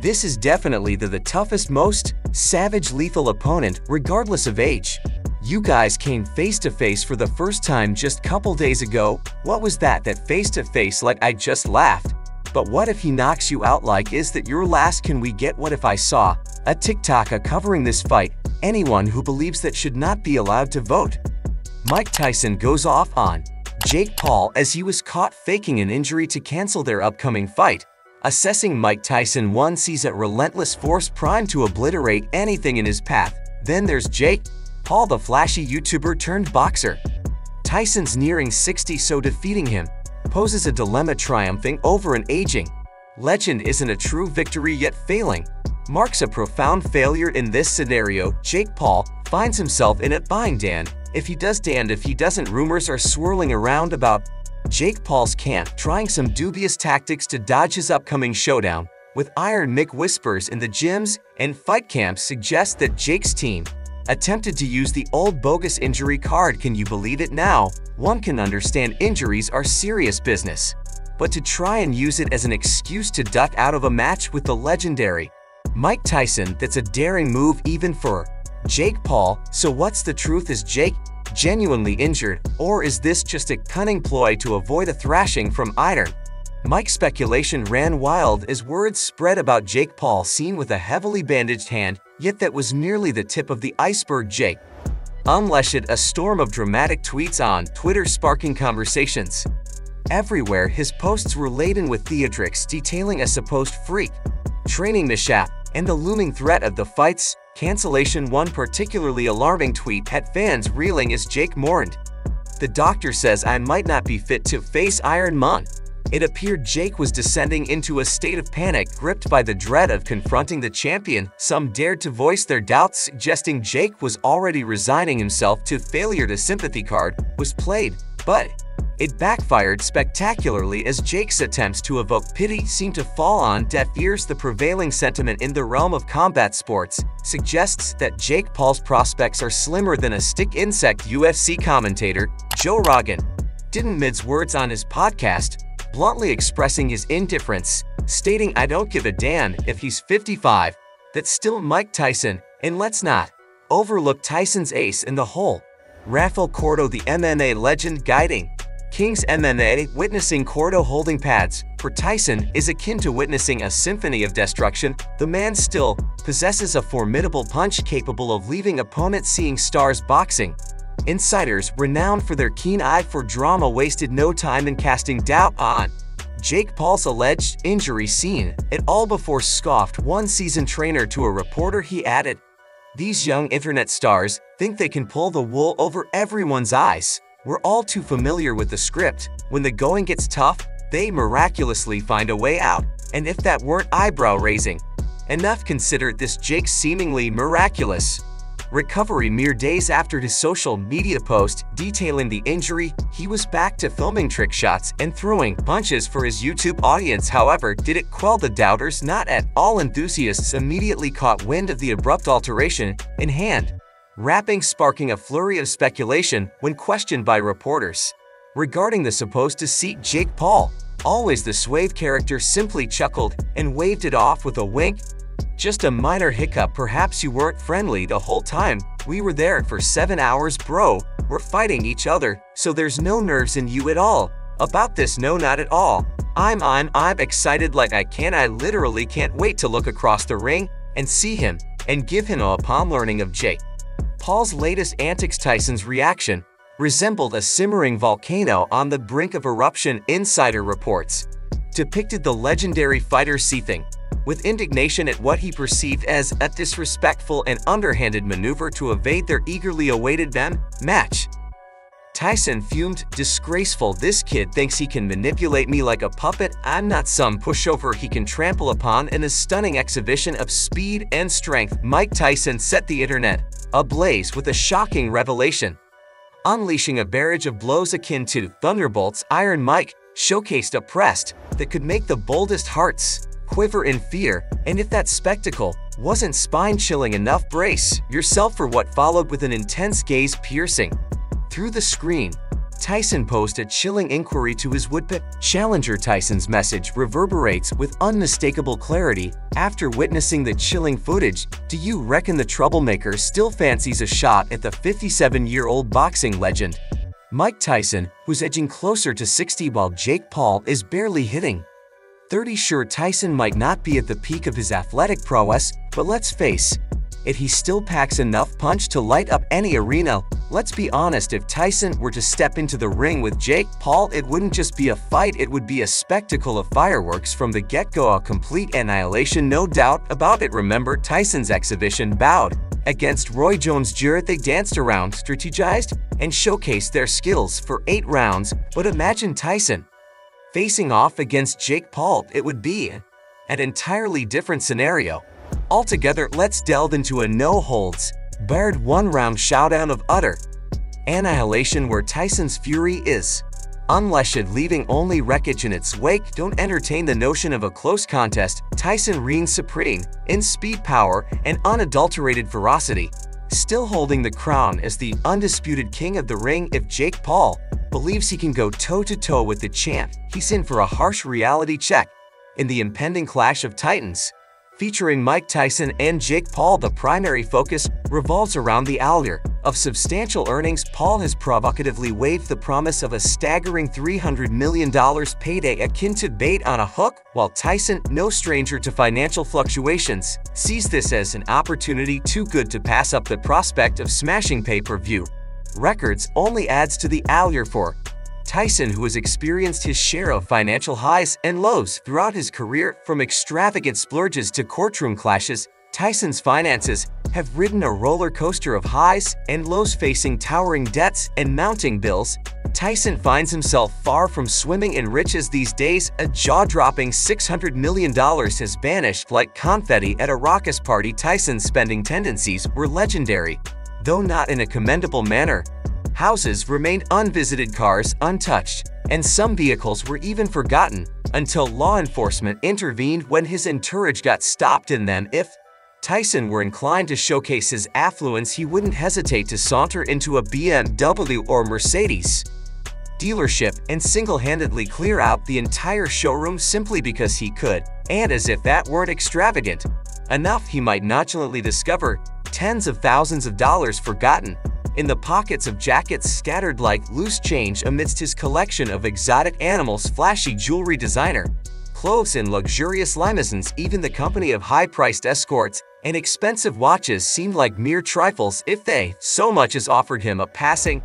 This is definitely the toughest, most savage, lethal opponent, regardless of age. You guys came face to face for the first time just couple days ago. What was that face to face like? I just laughed. But what if he knocks you out? Like, is that your last? Can we get? What if I saw a TikTok covering this fight? Anyone who believes that should not be allowed to vote. Mike Tyson goes off on Jake Paul as he was caught faking an injury to cancel their upcoming fight. Assessing Mike Tyson, one sees a relentless force primed to obliterate anything in his path. Then there's Jake Paul, the flashy YouTuber turned boxer. Tyson's nearing 60, so defeating him poses a dilemma. Triumphing over an aging legend isn't a true victory, yet failing marks a profound failure. In this scenario, Jake Paul finds himself in it. Buying Dan if he does, damned if he doesn't. Rumors are swirling around about Jake Paul's camp trying some dubious tactics to dodge his upcoming showdown with Iron Mick. Whispers in the gyms and fight camps suggest that Jake's team attempted to use the old bogus injury card. Can you believe it? Now, one can understand injuries are serious business, but to try and use it as an excuse to duck out of a match with the legendary Mike Tyson, that's a daring move even for Jake Paul. So what's the truth? Is Jake genuinely injured, or is this just a cunning ploy to avoid a thrashing from Iron Mike? Speculation ran wild as words spread about Jake Paul seen with a heavily bandaged hand, yet that was merely the tip of the iceberg. Jake unleashed a storm of dramatic tweets on Twitter, sparking conversations everywhere. His posts were laden with theatrics detailing a supposed freak training mishap and the looming threat of the fight's cancellation. One particularly alarming tweet had fans reeling as Jake mourned, "The doctor says I might not be fit to face Iron Man." It appeared Jake was descending into a state of panic, gripped by the dread of confronting the champion. Some dared to voice their doubts, suggesting Jake was already resigning himself to failure. The sympathy card was played, but it backfired spectacularly as Jake's attempts to evoke pity seemed to fall on deaf ears. The prevailing sentiment in the realm of combat sports suggests that Jake Paul's prospects are slimmer than a stick insect. UFC commentator Joe Rogan didn't mince words on his podcast, bluntly expressing his indifference, stating, "I don't give a damn if he's 55. That's still Mike Tyson." And let's not overlook Tyson's ace in the hole, Rafael Cordo, the MMA legend guiding King's MMA. Witnessing Cordo holding pads for Tyson is akin to witnessing a symphony of destruction. The man still possesses a formidable punch capable of leaving opponents seeing stars. Boxing insiders, renowned for their keen eye for drama, wasted no time in casting doubt on Jake Paul's alleged injury. Seen it all before, scoffed one seasoned trainer to a reporter. He added, "These young internet stars think they can pull the wool over everyone's eyes. We're all too familiar with the script. When the going gets tough, they miraculously find a way out. And if that weren't eyebrow-raising enough, consider this Jake's seemingly miraculous recovery. Mere days after his social media post detailing the injury, he was back to filming trick shots and throwing punches for his YouTube audience. However, did it quell the doubters? Not at all. Enthusiasts immediately caught wind of the abrupt alteration in hand wrapping, sparking a flurry of speculation when questioned by reporters regarding the supposed deceit. Jake Paul, always the suave character, simply chuckled and waved it off with a wink. "Just a minor hiccup. Perhaps you weren't friendly the whole time. We were there for 7 hours, bro. We're fighting each other, so there's no nerves in you at all. About this, no, not at all. I'm excited like I literally can't wait to look across the ring and see him and give him a." Upon learning of Jake Paul's latest antics, Tyson's reaction resembled a simmering volcano on the brink of eruption. Insider reports depicted the legendary fighter seething with indignation at what he perceived as a disrespectful and underhanded maneuver to evade their eagerly awaited match. Tyson fumed, "Disgraceful. This kid thinks he can manipulate me like a puppet. I'm not some pushover he can trample upon." In a stunning exhibition of speed and strength, Mike Tyson set the internet ablaze with a shocking revelation. Unleashing a barrage of blows akin to thunderbolts, Iron Mike showcased a press that could make the boldest hearts quiver in fear. And if that spectacle wasn't spine-chilling enough, brace yourself for what followed with an intense gaze piercing through the screen. Tyson posed a chilling inquiry to his would-be challenger. Tyson's message reverberates with unmistakable clarity. After witnessing the chilling footage, do you reckon the troublemaker still fancies a shot at the 57-year-old boxing legend? Mike Tyson, who's edging closer to 60 while Jake Paul is barely hitting 30. Sure, Tyson might not be at the peak of his athletic prowess, but let's face it, he still packs enough punch to light up any arena. Let's be honest, if Tyson were to step into the ring with Jake Paul, it wouldn't just be a fight, it would be a spectacle of fireworks from the get-go, a complete annihilation, no doubt about it. Remember Tyson's exhibition bout against Roy Jones Jr.? They danced around, strategized, and showcased their skills for 8 rounds, but imagine Tyson facing off against Jake Paul. It would be an entirely different scenario. Altogether, let's delve into a no-holds-barred 1-round showdown of utter annihilation where Tyson's fury is unleashed, leaving only wreckage in its wake. Don't entertain the notion of a close contest. Tyson reigns supreme in speed, power, and unadulterated ferocity, still holding the crown as the undisputed king of the ring. If Jake Paul believes he can go toe-to-toe with the champ, he's in for a harsh reality check. In the impending clash of titans featuring Mike Tyson and Jake Paul, the primary focus revolves around the allure of substantial earnings. Paul has provocatively waved the promise of a staggering $300 million payday akin to bait on a hook, while Tyson, no stranger to financial fluctuations, sees this as an opportunity too good to pass up. The prospect of smashing pay-per-view records only adds to the allure for Tyson, who has experienced his share of financial highs and lows throughout his career. From extravagant splurges to courtroom clashes, Tyson's finances have ridden a roller coaster of highs and lows. Facing towering debts and mounting bills, Tyson finds himself far from swimming in riches these days. A jaw-dropping $600 million has vanished like confetti at a raucous party. Tyson's spending tendencies were legendary, though not in a commendable manner. Houses remained unvisited, cars untouched, and some vehicles were even forgotten until law enforcement intervened when his entourage got stopped in them. If Tyson were inclined to showcase his affluence, he wouldn't hesitate to saunter into a BMW or Mercedes dealership and single-handedly clear out the entire showroom simply because he could. And as if that weren't extravagant enough, he might nonchalantly discover tens of thousands of dollars forgotten in the pockets of jackets scattered like loose change amidst his collection of exotic animals, flashy jewelry, designer clothes, and luxurious limousines. Even the company of high-priced escorts and expensive watches seemed like mere trifles if they so much as offered him a passing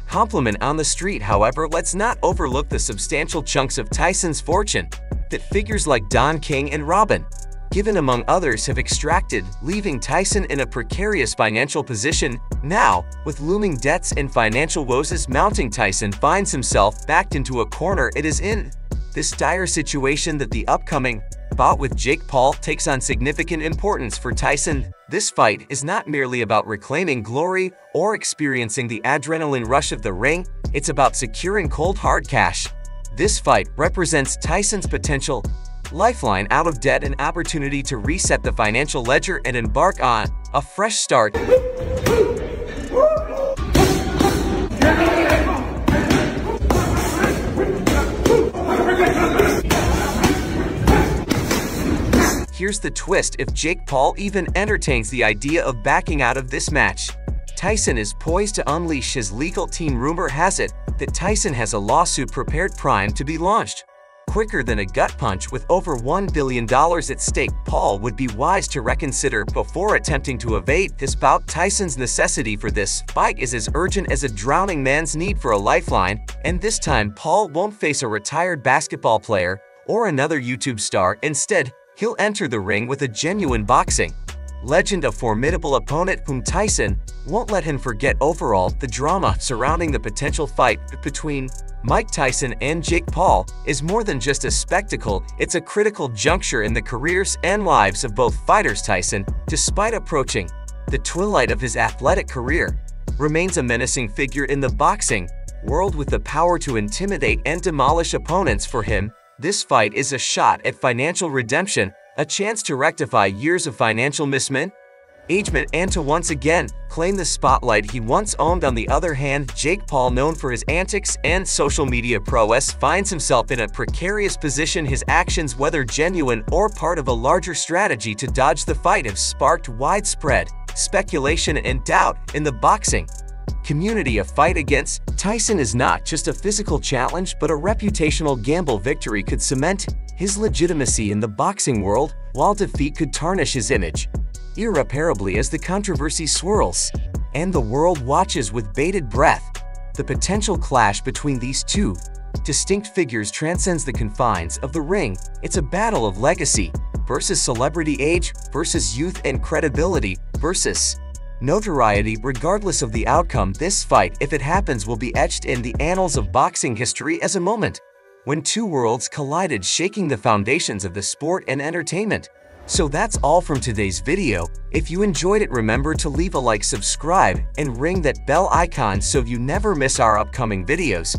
compliment on the street. However, let's not overlook the substantial chunks of Tyson's fortune that figures like Don King and Robin Given, among others, have extracted, leaving Tyson in a precarious financial position. Now, with looming debts and financial woes mounting, Tyson finds himself backed into a corner. It is in this dire situation that the upcoming bout with Jake Paul takes on significant importance for Tyson. This fight is not merely about reclaiming glory or experiencing the adrenaline rush of the ring, it's about securing cold hard cash. This fight represents Tyson's potential lifeline out of debt, an opportunity to reset the financial ledger and embark on a fresh start. Here's the twist: if Jake Paul even entertains the idea of backing out of this match, Tyson is poised to unleash his legal team. Rumor has it that Tyson has a lawsuit prepared, primed to be launched. Quicker than a gut punch, with over $1 billion at stake, Paul would be wise to reconsider before attempting to evade this bout. Tyson's necessity for this fight is as urgent as a drowning man's need for a lifeline, and this time Paul won't face a retired basketball player or another YouTube star. Instead, he'll enter the ring with a genuine boxing legend, a formidable opponent whom Tyson won't let him forget. Overall, the drama surrounding the potential fight between Mike Tyson and Jake Paul is more than just a spectacle, it's a critical juncture in the careers and lives of both fighters. Tyson, despite approaching the twilight of his athletic career, remains a menacing figure in the boxing world with the power to intimidate and demolish opponents. For him, this fight is a shot at financial redemption, a chance to rectify years of financial mismanagement engagement and to once again claim the spotlight he once owned. On the other hand, Jake Paul, known for his antics and social media prowess, finds himself in a precarious position. His actions, whether genuine or part of a larger strategy to dodge the fight, have sparked widespread speculation and doubt in the boxing community. A fight against Tyson is not just a physical challenge, but a reputational gamble. Victory could cement his legitimacy in the boxing world, while defeat could tarnish his image irreparably. As the controversy swirls and the world watches with bated breath, the potential clash between these two distinct figures transcends the confines of the ring. It's a battle of legacy versus celebrity, age versus youth, and credibility versus notoriety. Regardless of the outcome, this fight, if it happens, will be etched in the annals of boxing history as a moment when two worlds collided, shaking the foundations of the sport and entertainment. So that's all from today's video. If you enjoyed it, remember to leave a like, subscribe, and ring that bell icon so you never miss our upcoming videos.